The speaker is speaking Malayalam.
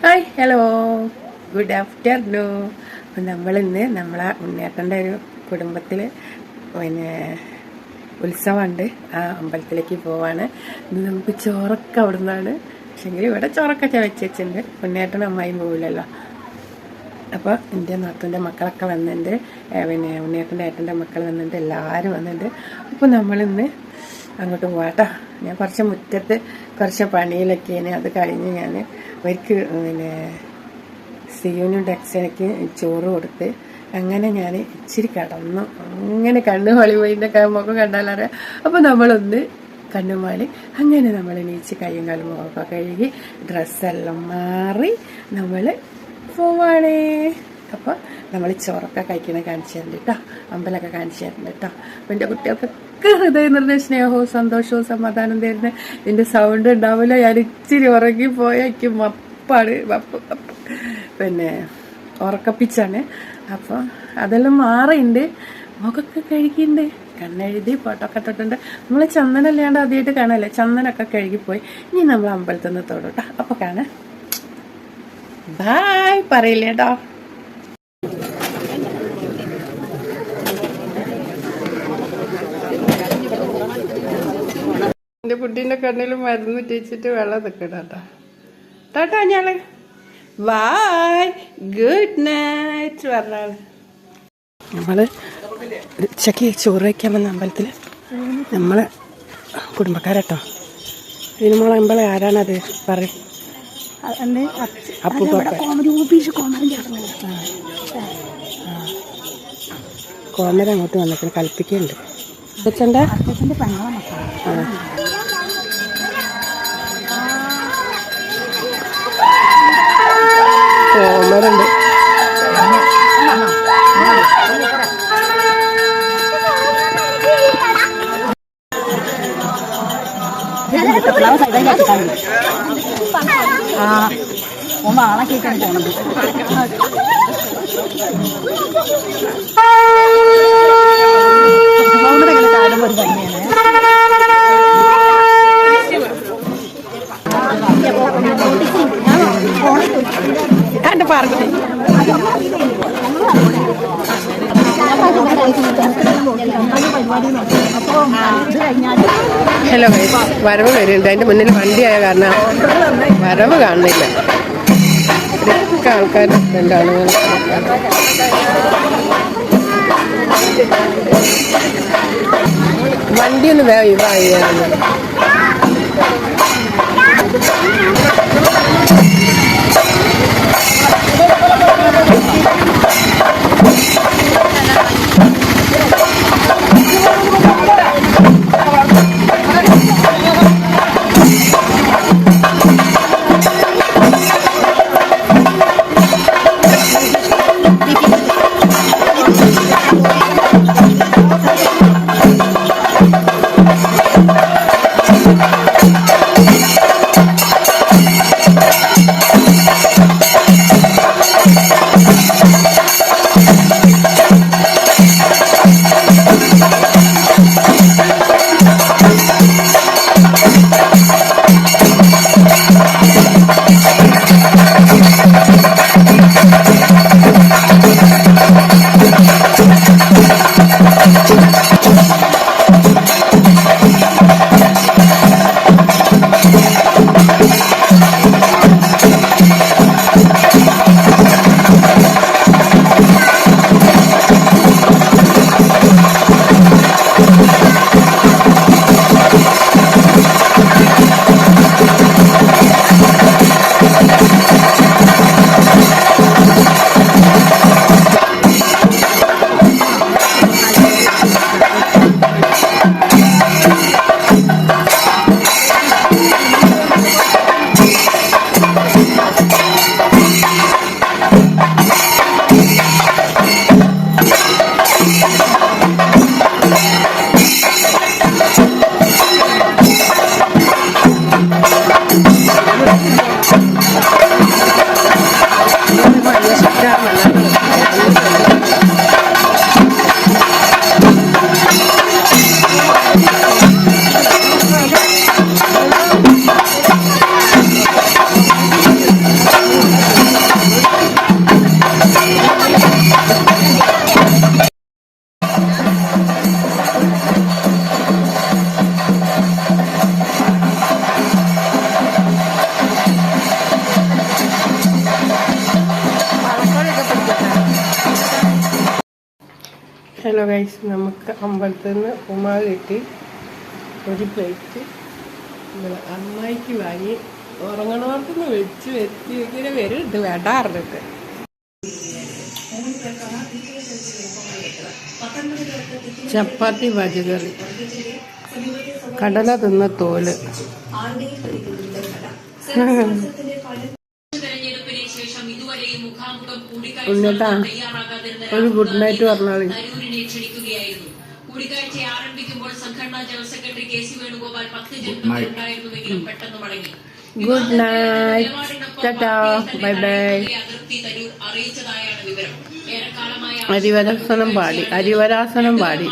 Hi hello good afternoon. അപ്പം നമ്മളിന്ന് നമ്മളെ ഉണ്ണേട്ടൻ്റെ ഒരു കുടുംബത്തിൽ ഉത്സവമുണ്ട്. ആ അമ്പലത്തിലേക്ക് പോവാണ്. ഇന്ന് നമുക്ക് ചോറൊക്കെ അവിടെ നിന്നാണ്. പക്ഷെങ്കിൽ ഇവിടെ ചോറൊക്കെ വെച്ചിട്ടുണ്ട്. ഉണ്ണേട്ടനും അമ്മായിയും പോവില്ലല്ലോ. അപ്പോൾ എൻ്റെ നാത്തൂൻ്റെ മക്കളൊക്കെ വന്നിട്ടുണ്ട്. ഉണ്ണിയേട്ടൻ്റെ ഏട്ടൻ്റെ മക്കൾ വന്നിട്ടുണ്ട്. എല്ലാവരും വന്നിട്ടുണ്ട്. അപ്പോൾ നമ്മളിന്ന് അങ്ങോട്ട് പോവാട്ടോ. ഞാൻ കുറച്ച് മുറ്റത്ത് കുറച്ച് പണിയിലൊക്കെയാണ്. അത് കഴിഞ്ഞ് ഞാൻ അവർക്ക് സിയുനും ഡെക്സനയ്ക്ക് ചോറ് കൊടുത്ത് അങ്ങനെ ഞാൻ ഇച്ചിരി കിടന്നു. അങ്ങനെ കണ്ണു വളി പോയിൻ്റെ മുഖം കണ്ടാലറിയാം. അപ്പോൾ നമ്മളൊന്ന് കണ്ണുമാളി അങ്ങനെ നമ്മൾ എണീച്ച് കയ്യും കാലും മുഖമൊക്കെ കഴുകി ഡ്രസ്സെല്ലാം മാറി നമ്മൾ പോവാണേ. അപ്പോൾ നമ്മൾ ചോറൊക്കെ കഴിക്കണ കാണിച്ചു തരുന്നുണ്ട് കേട്ടോ. അമ്പലമൊക്കെ കാണിച്ചു തരുന്നുണ്ട് കേട്ടോ. അപ്പം എൻ്റെ കുട്ടികൾക്കൊക്കെ ഹൃദയം നിറഞ്ഞ സ്നേഹവും സന്തോഷവും സമാധാനം തരുന്ന ഇതിൻ്റെ സൗണ്ട് ഉണ്ടാവില്ല. ഞാൻ ഇച്ചിരി ഉറങ്ങിപ്പോയേക്ക് മപ്പാണ് പിന്നെ ഉറക്കപ്പിച്ചാണ്. അപ്പോൾ അതെല്ലാം മാറിയുണ്ട്. മുഖമൊക്കെ കഴുകിയിട്ടുണ്ട്. കണ്ണെഴുതി ഫോട്ടോക്കെ തൊട്ടുണ്ട്. നമ്മൾ ചന്ദനല്ലാണ്ട് ആദ്യമായിട്ട് കാണാല്ലേ. ചന്ദനൊക്കെ കഴുകിപ്പോയി. ഇനി നമ്മൾ അമ്പലത്തിൽ നിന്ന് തൊടും കേട്ടോ. അപ്പോൾ കാണാം. ബായ് പറയില്ലേ കേട്ടോ. എൻ്റെ കുട്ടീൻ്റെ കണ്ണിൽ മരുന്ന് ഇട്ടിച്ചിട്ട് വെള്ളം നിൽക്കണം കേട്ടോ. ടാട്ടാ ഞാള് ബായ് ഗുഡ് നൈറ്റ് പറഞ്ഞാള്. നമ്മള് ഉച്ചക്ക് ചോറ് വയ്ക്കാൻ വന്ന അമ്പലത്തിൽ നമ്മളെ കുടുംബക്കാരട്ടോ. ഇതിനുമോളെ അമ്പലം ആരാണത് പറയും. കോമര അങ്ങോട്ട് വന്നിട്ട് കളിപ്പിക്കുന്നുണ്ട്. കോമരുണ്ട്. ആളൊക്കെയാണ് പോണത്. ചാടുമ്പോൾ ഒരു ഭംഗിയാണ്. എൻ്റെ പാർട്ടി ഹലോ വരവ് വരുന്നുണ്ട്. അതിൻ്റെ മുന്നിൽ വണ്ടിയായ കാരണം വരവ് കാണുന്നില്ല. ഇതൊക്കെ ആൾക്കാർ രണ്ടാളുകൾ വണ്ടിയൊന്ന് ഇതായി ഹലോ ഗൈസ്, നമുക്ക് അമ്പലത്തിൽ നിന്ന് ഉപ്പുമാവ് കിട്ടി. ഒരു പ്ലേറ്റ് നമ്മളെ അമ്മായിക്ക് വാങ്ങി. ഉറങ്ങണവർക്കൊന്ന് വെച്ച് വെച്ച് ഇങ്ങനെ വരുന്നുണ്ട്, വേണ്ട അറിഞ്ഞിട്ട്. ചപ്പാത്തി പച്ചക്കറി, കടല തിന്ന തോല്. ഉണ്ണിട്ടാ ഒരു ഗുഡ് നൈറ്റ് പറഞ്ഞാളി. കൂടിക്കാഴ്ച ആരംഭിക്കുമ്പോൾ സംഘടനാ general secretary K C Venugopal 10 ജന്മങ്ങൾ ഉണ്ടായിരുന്നുവെങ്കിലും പെട്ടെന്ന് മടങ്ങി. Good night, Tata, bye bye. അതിർത്തി തരൂർ അറിയിച്ചതായാണ് വിവരം. ഏറെക്കാലമായ അരിവരാസനം പാടി.